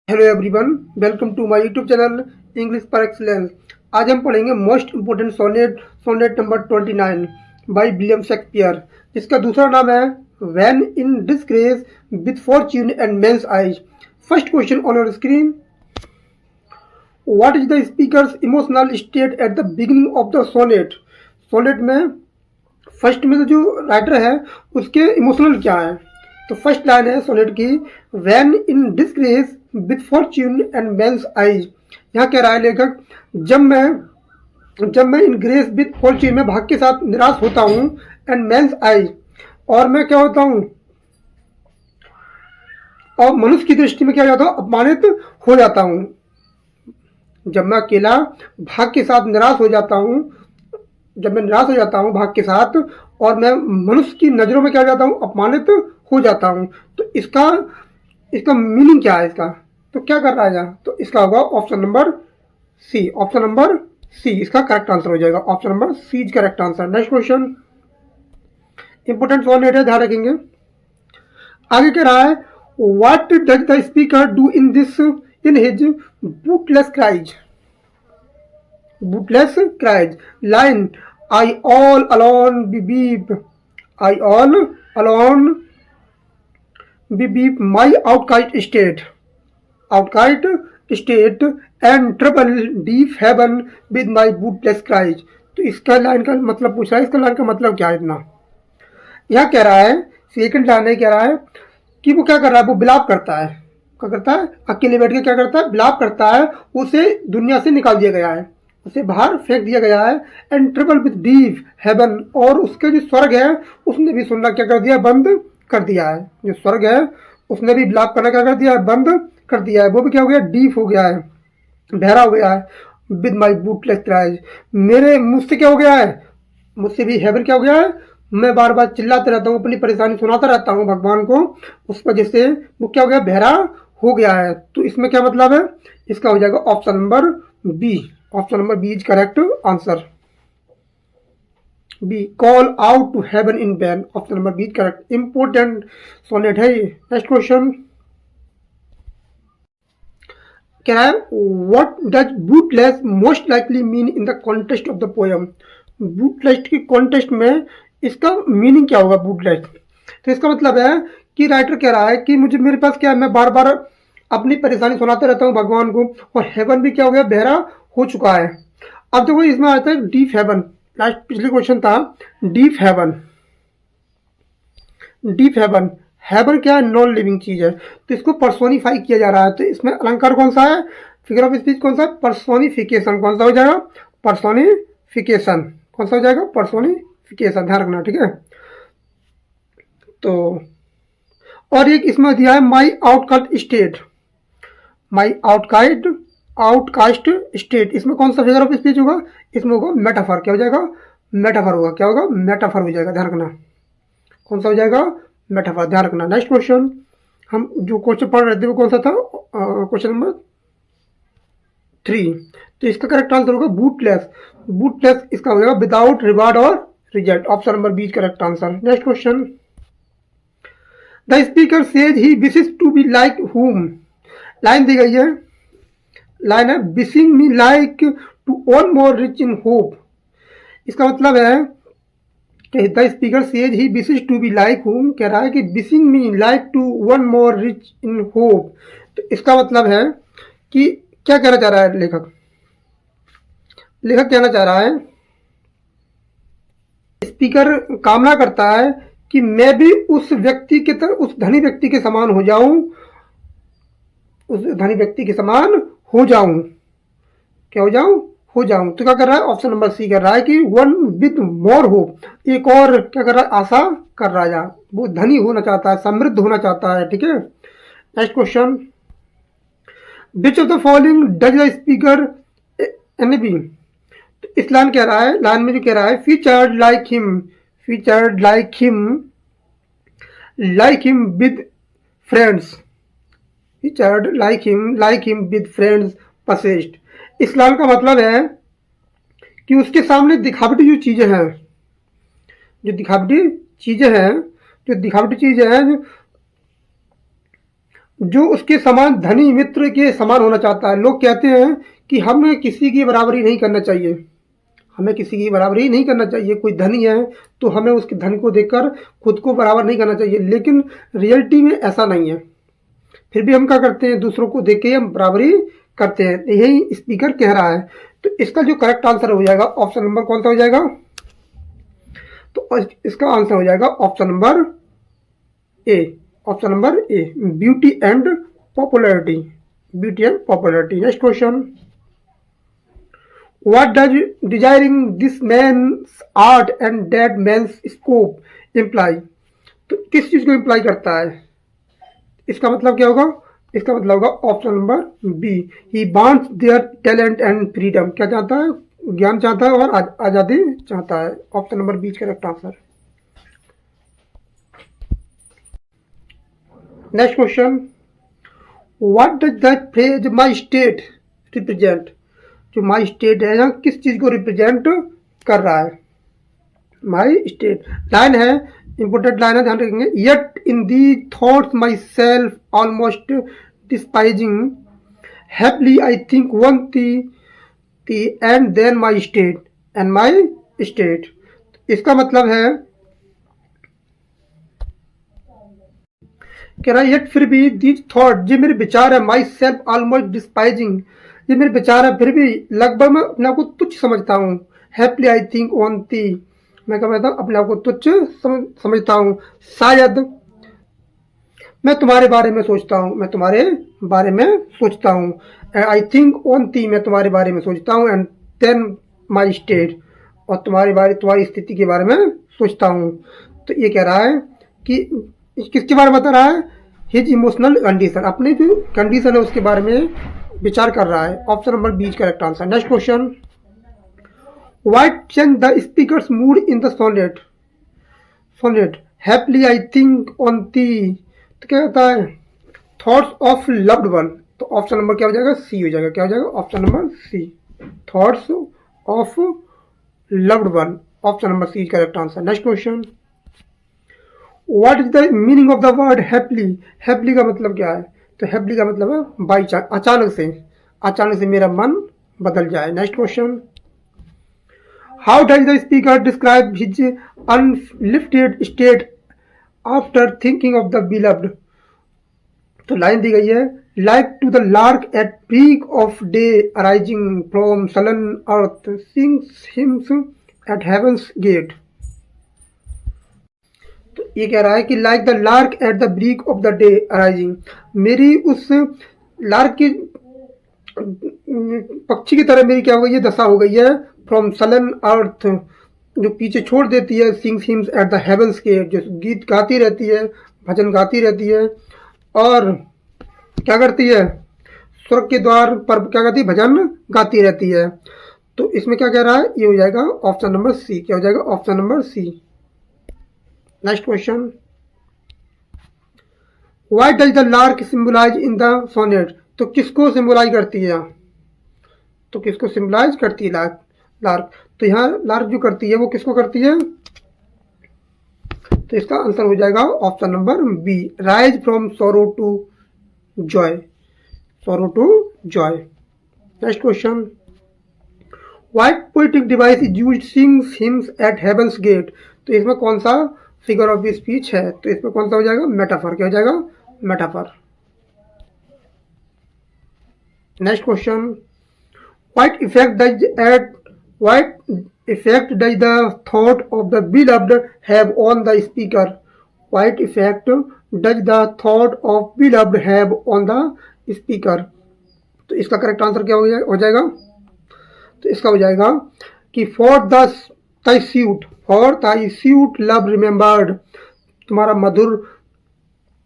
Hello everyone, welcome to my YouTube channel English par excellence. आज हम पढ़ेंगे most important sonnet sonnet number 29 by William Shakespeare, जिसका दूसरा नाम है when in disgrace with fortune and men's eyes. First question on your screen, what is the speaker's emotional state at the beginning of the sonnet. Sonnet में first में तो जो writer है उसके इमोशनल क्या है। तो फर्स्ट लाइन है सोनेट की, when in disgrace with fortune and men's eyes. यहाँ कह रहा है लेखक, जब मैं इन ग्रेस विथ फॉर्च्यून में भाग्य के साथ निराश होता हूँ, एंड मेंस आइज, और मैं क्या होता हूँ, और मनुष्य की दृष्टि में क्या हो जाता हूँ, अपमानित हो जाता हूँ। जब मैं अकेला भाग्य के साथ निराश हो जाता हूँ, जब मैं निराश हो जाता हूँ भाग्य के साथ, और मैं मनुष्य की नज़रों में क्या हो जाता हूँ, अपमानित हो जाता हूँ। तो इसका इसका मीनिंग क्या है इसका, तो क्या कर रहा है यहाँ, तो इसका होगा option number C. Option number C इसका करेक्ट आंसर हो जाएगा। Option number C is correct answer. Next question, important one है, ध्यान रखेंगे। आगे कह रहा है, what does the speaker do in his bootless cries. Bootless cries line, I all alone beep, I all alone beep my outcast state and trouble deep heaven with my bootless cries. तो इसका line का मतलब पूछ रहा है, इसका line का मतलब क्या है इतना। यह कह रहा है, सेकंड लाइन है, कह रहा है कि वो क्या कर रहा है, वो बिलाप करता है। क्या करता है, अकेले बैठ के क्या करता है, बिलाप करता है। उसे दुनिया से निकाल दिया गया है, उसे बाहर फेंक दिया गया है। And trouble with deep heaven, और उसके जो स्वर्ग है उसने भी सुनना क्या कर दिया, बंद कर दिया है। जो स्वर्ग है उसने भी बिलाप करना क्या कर दिया है, बंद कर दिया है। वो भी क्या हो गया, डीप हो गया है, बहरा हो गया है। विद माई बूटलेस क्राइज, मेरे मुझसे क्या हो गया है, मुझसे भी हेवन क्या हो गया है, मैं बार बार चिल्लाते रहता हूँ, अपनी परेशानी सुनाता रहता हूँ भगवान को, उस वजह से वो क्या हो गया, बहरा हो गया है। तो इसमें क्या मतलब है, इसका हो जाएगा option number B. Option number B is correct answer. B, call out to heaven in vain. Option number B is correct. Important sonnet है ये। नेक्स्ट क्वेश्चन क्या है, what does bootless most likely mean in the contest of the poem. Bootless की contest में इसका meaning क्या होगा, बूटलेस। तो इसका मतलब है कि राइटर कह रहा है कि मुझे, मेरे पास क्या है, मैं बार बार अपनी परेशानी सुनाते रहता हूँ भगवान को, और हेवन भी क्या हो गया, बहरा हो चुका है। अब देखो इसमें आता है डीप हेवन, लास्ट पिछले क्वेश्चन था deep heaven. Deep heaven, heaven क्या है, नॉन लिविंग चीज है, तो इसको पर्सोनिफाई किया जा रहा है। तो इसमें अलंकार कौन सा है, फिगर ऑफ स्पीच कौन सा है, पर्सोनिफिकेशन। कौन सा हो जाएगा, पर्सोनिफिकेशन। कौन सा हो जाएगा, पर्सोनिफिकेशन। ध्यान रखना, ठीक है। तो और एक इसमें दिया है माई आउटकास्ट स्टेट, माई आउटकास्ट स्टेट। इसमें कौन सा फिगर ऑफ स्पीच होगा, इसमें होगा मेटाफर। क्या हो जाएगा, मेटाफर होगा। क्या होगा, मेटाफर हो जाएगा। ध्यान रखना, कौन सा हो जाएगा, मेटाफर। ध्यान रखना। नेक्स्ट क्वेश्चन, हम जो क्वेश्चन पढ़ रहे थे वो कौन सा था, क्वेश्चन नंबर 3। तो इसका करेक्ट आंसर होगा बूटलेस। बूटलेस इसका हो जाएगा विदाउट रिवार्ड और result. Option number B correct answer. Next question, the speaker says he wishes to be like whom. Line दी गई है, लाइन है, wishing me like to own more rich in hope. इसका मतलब है कि the speaker says he wishes to be like whom, कह रहा है कि wishing me like to one more rich in hope. तो इसका मतलब है कि क्या कहना चाह रहा है लेखक, लेखक कहना चाह रहा है, स्पीकर कामना करता है कि मैं भी उस व्यक्ति के तरह, उस धनी व्यक्ति के समान हो जाऊं, उस धनी व्यक्ति के समान हो जाऊं। क्या हो जाऊं। तो क्या कर रहा है, ऑप्शन नंबर सी कर रहा है कि वन विद मोर होप, एक और क्या कर रहा है, आशा कर रहा है। वो धनी होना चाहता है, समृद्ध होना चाहता है, ठीक है। Next question, which of the following does the speaker envy. तो इस लाइन कह रहा है, लाइन में जो कह रहा है, featured like him, featured like him with friends, featured like him with friends possessed. इस लाइन का मतलब है कि उसके सामने दिखावटी जो चीजें हैं, जो दिखावटी चीजें हैं, जो उसके समान धनी मित्र के समान होना चाहता है। लोग कहते हैं कि हमें किसी की बराबरी नहीं करना चाहिए, हमें किसी की बराबरी नहीं करना चाहिए। कोई धनी है तो हमें उसके धन को देखकर खुद को बराबर नहीं करना चाहिए, लेकिन रियलिटी में ऐसा नहीं है। फिर भी हम क्या करते हैं, दूसरों को देख के हम बराबरी करते हैं। यही स्पीकर कह रहा है। तो इसका जो करेक्ट आंसर हो जाएगा ऑप्शन नंबर कौन सा हो जाएगा, तो इसका आंसर हो जाएगा option number A. Option number A, beauty and popularity, beauty and popularity. Next question, what does desiring this man's art and that man's scope imply. तो किस चीज को इम्प्लाई करता है, इसका मतलब क्या होगा, इसका मतलब होगा option number B, he wants their talent and freedom. क्या चाहता है, ज्ञान चाहता है और आजादी चाहता है। Option number B correct answer. Next question, what does that phrase my state represent. जो माई स्टेट है यहाँ किस चीज को रिप्रेजेंट कर रहा है, माई स्टेट। लाइन है, इंपोर्टेंट लाइन है, ध्यान रखेंगे। Yet in the thoughts myself almost despising happily I think on thee and then my state and my state. इसका मतलब है कह रहा है येट फिर भी दीज थॉट, जो मेरे विचार है, माई सेल्फ ऑलमोस्ट डिस्पाइजिंग, ये मेरे विचार है फिर भी लगभग मैं अपने आप को तुच्छ समझता हूँ। हैप्पली आई थिंक वन दी, मैं क्या कहता हूँ, अपने आप को तुच्छ समझता हूँ। शायद मैं तुम्हारे बारे में सोचता हूँ, मैं तुम्हारे बारे में सोचता हूँ। आई थिंक ऑन ती, मैं तुम्हारे बारे में सोचता हूँ। एंड देन माई स्टेट, और तुम्हारी स्थिति के बारे में सोचता हूँ। तो ये कह रहा है कि किसके बारे में बता रहा है, हिज इमोशनल कंडीशन, अपने जो कंडीशन है उसके बारे में विचार कर रहा है। Option number B correct answer. Next question, what change the speaker's mood in the sonnet, sonnet haply I think on thee. तो क्या कहता है, थॉट्स ऑफ लव्ड वन। तो ऑप्शन नंबर क्या हो जाएगा, सी हो जाएगा। क्या हो जाएगा, option number C, thoughts of loved one. Option number C correct answer. Next question, what is the meaning of the word haply. Haply का मतलब क्या है, तो हैप्पली का मतलब है बाई चांस, अचानक से मेरा मन बदल जाए। Next question, how does the speaker describe his unlifted state after thinking of the beloved. तो लाइन दी गई है, like to the lark at break of day arising from sullen earth sings hymns at heaven's gate. तो ये कह रहा है कि like the lark at the break of the day arising, मेरी उस लार्क की पक्षी की तरह मेरी क्या हो गई है, दशा हो गई है। फ्रॉम सलन अर्थ, जो पीछे छोड़ देती है, sings hymns at the heaven's gate, जो गीत गाती रहती है, भजन गाती रहती है, और क्या करती है, स्वर्ग के द्वार पर क्या करती है, भजन गाती रहती है। तो इसमें क्या कह रहा है, ये हो जाएगा ऑप्शन नंबर सी। क्या हो जाएगा, option number C. Next question, why does the lark symbolise in the sonnet. तो किसको सिंबलाइज करती है, तो किसको सिंबलाइज करती है लार्क, लार्क। तो यहाँ लार्क जो करती है वो किसको करती है, तो इसका आंसर हो जाएगा option number B, rise from sorrow to joy, sorrow to joy. Next question, what poetic device is used sings hymns at heaven's gate. तो इसमें कौन सा फिगर ऑफ स्पीच है, तो इसमें कौन सा हो जाएगा, मेटाफर। क्या हो जाएगा, metaphor. Next question, what effect does the thought of the beloved have on the speaker. What effect does the thought of beloved have on the speaker. तो इसका करेक्ट आंसर क्या हो जाएगा, तो इसका हो जाएगा कि फॉर ताई स्यूट लव रिमेम्बर्ड, तुम्हारा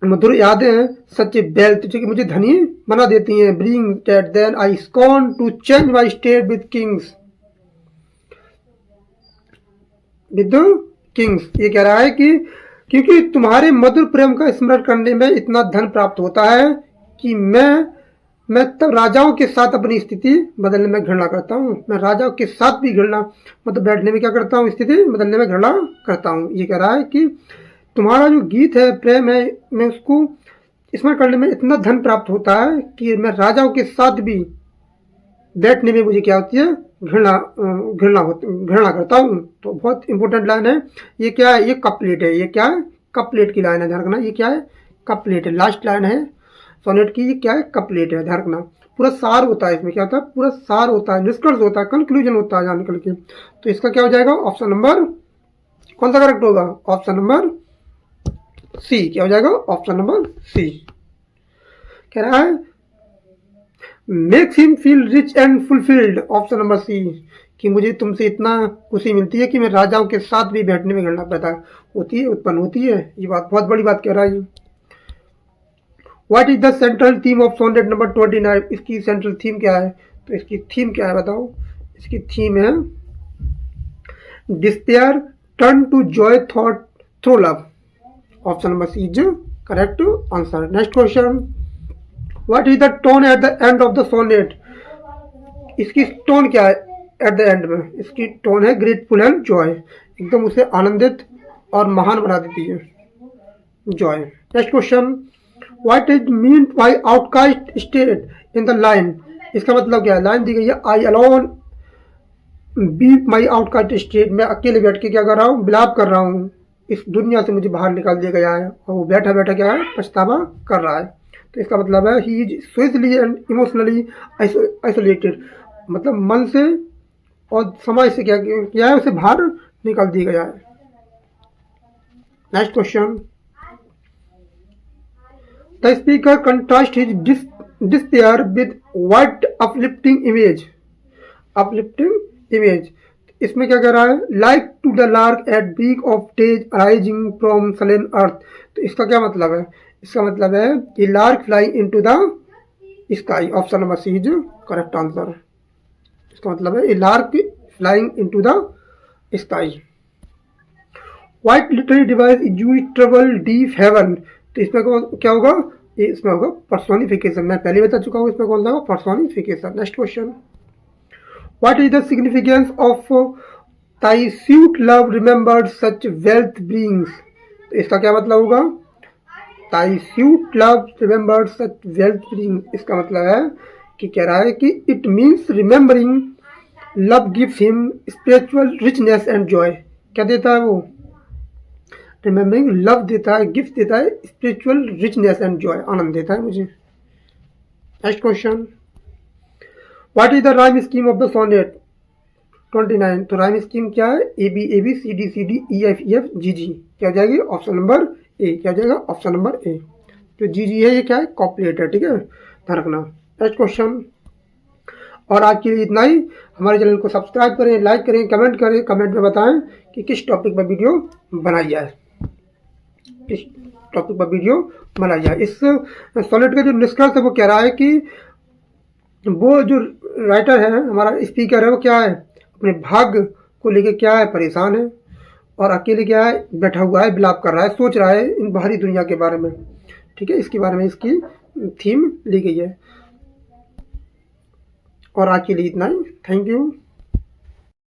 मधुर यादें हैं, सच्चे वेल्थ जो कि मुझे धनी बना देती हैं। Bring that then I scorn to change my state with kings, ये कह रहा है कि क्योंकि तुम्हारे मधुर प्रेम का स्मरण करने में इतना धन प्राप्त होता है कि मैं तब राजाओं के साथ अपनी स्थिति बदलने में घृणा करता हूँ। मैं राजाओं के साथ भी घृणा, मतलब बैठने में क्या करता हूँ, स्थिति बदलने में घृणा करता हूँ। ये कह रहा है कि तुम्हारा जो गीत है, प्रेम है, मैं उसको इसमें करने में इतना धन प्राप्त होता है कि मैं राजाओं के साथ भी बैठने में मुझे क्या होती है, घृणा करता हूँ। तो बहुत इंपॉर्टेंट लाइन है। ये क्या है, ये कपलेट है। ये क्या है, कपलेट की लाइन है, ध्यान रखना। ये क्या है, कपलेट है, लास्ट लाइन है सोनेट की। ये क्या है, कपलेट है, ध्यान रखना। पूरा सार होता है इसमें, क्या होता है, पूरा सार होता है, निष्कर्ष होता है, कंक्लूजन होता है जान करके। तो इसका क्या हो जाएगा, ऑप्शन नंबर कौन सा करेक्ट होगा, ऑप्शन नंबर सी। क्या हो जाएगा, ऑप्शन नंबर सी। कह रहा है makes him feel rich and fulfilled, option number C, कि मुझे तुमसे इतना खुशी मिलती है कि मैं राजाओं के साथ भी बैठने में घृणा पैदा होती है, उत्पन्न होती है। ये बात बहुत बड़ी बात कह रहा है। What is the central theme of sonnet number 29, इसकी सेंट्रल थीम क्या है, तो इसकी थीम क्या है बताओ। इसकी थीम है despair turn to joy thought through love, option number C is correct answer. Next question, what is the tone at the end of the sonnet, इसकी टोन क्या है एट द एंड में, इसकी टोन है grateful and Joy, एकदम उसे आनंदित और महान बना देती है, Joy. Next question, what is mean by outcast state in the line, इसका मतलब क्या है, लाइन दी गई है आई alone be my outcast state, मैं अकेले बैठ के क्या कर रहा हूँ, विलाप कर रहा हूँ, इस दुनिया से मुझे बाहर निकाल दिया गया है। और वो बैठा बैठा क्या है, पछतावा कर रहा है। तो इसका मतलब है he is socially and emotionally isolated, मतलब मन से और समाज से क्या किया है, उसे बाहर निकाल दिया गया है। Next question, the speaker contrast his despair with what uplifting image, uplifting image, इसमें क्या कह रहा है, like to the lark at break of days arising from sullen earth. तो इसका क्या मतलब है, इसका मतलब है कि lark flying into the sky, option number C is correct answer. इसका मतलब है lark flying into the sky. What literary device is use travel deep haven, तो इसमें क्या होगा, ये इसमें होगा पर्सोनिफिकेशन, मैं पहले बता चुका हूँ इसमें कौन सा होगा, personification. Next question, what is the significance of thy sweet love remembered such wealth brings, तो इसका क्या मतलब होगा, thy sweet love remembered such wealth brings, इसका मतलब है कि कह रहा है कि it means remembering love gives him spiritual richness and joy, क्या देता है वो, रिमेंबरिंग लव देता है, गिफ्ट देता है, स्पिरिचुअल रिचनेस एंड जॉय, आनंद देता है मुझे। Next question, what is the rhyme scheme of the sonnet 29, तो राइम स्कीम क्या है, A B C D E F G G, क्या हो जाएगी, ऑप्शन नंबर ए, क्या हो जाएगा, ऑप्शन नंबर ए। तो जी जी है ये क्या है, कॉपलेट है, ठीक है, ध्यान रखना। नेक्स्ट क्वेश्चन, और आज के लिए इतना ही। हमारे चैनल को सब्सक्राइब करें, लाइक करें, कमेंट करें, कमेंट में बताएं कि किस टॉपिक पर वीडियो बनाई जाए, किस टॉपिक पर वीडियो बनाई जाए। इस सोनेट का जो निष्कर्ष है वो कह रहा है कि वो जो राइटर है, हमारा स्पीकर है, वो क्या है, अपने भाग्य को लेके क्या है, परेशान है, और अकेले क्या है, बैठा हुआ है, विलाप कर रहा है, सोच रहा है इन बाहरी दुनिया के बारे में, ठीक है, इसके बारे में इसकी थीम ली गई है। और आज के लिए इतना ही, थैंक यू।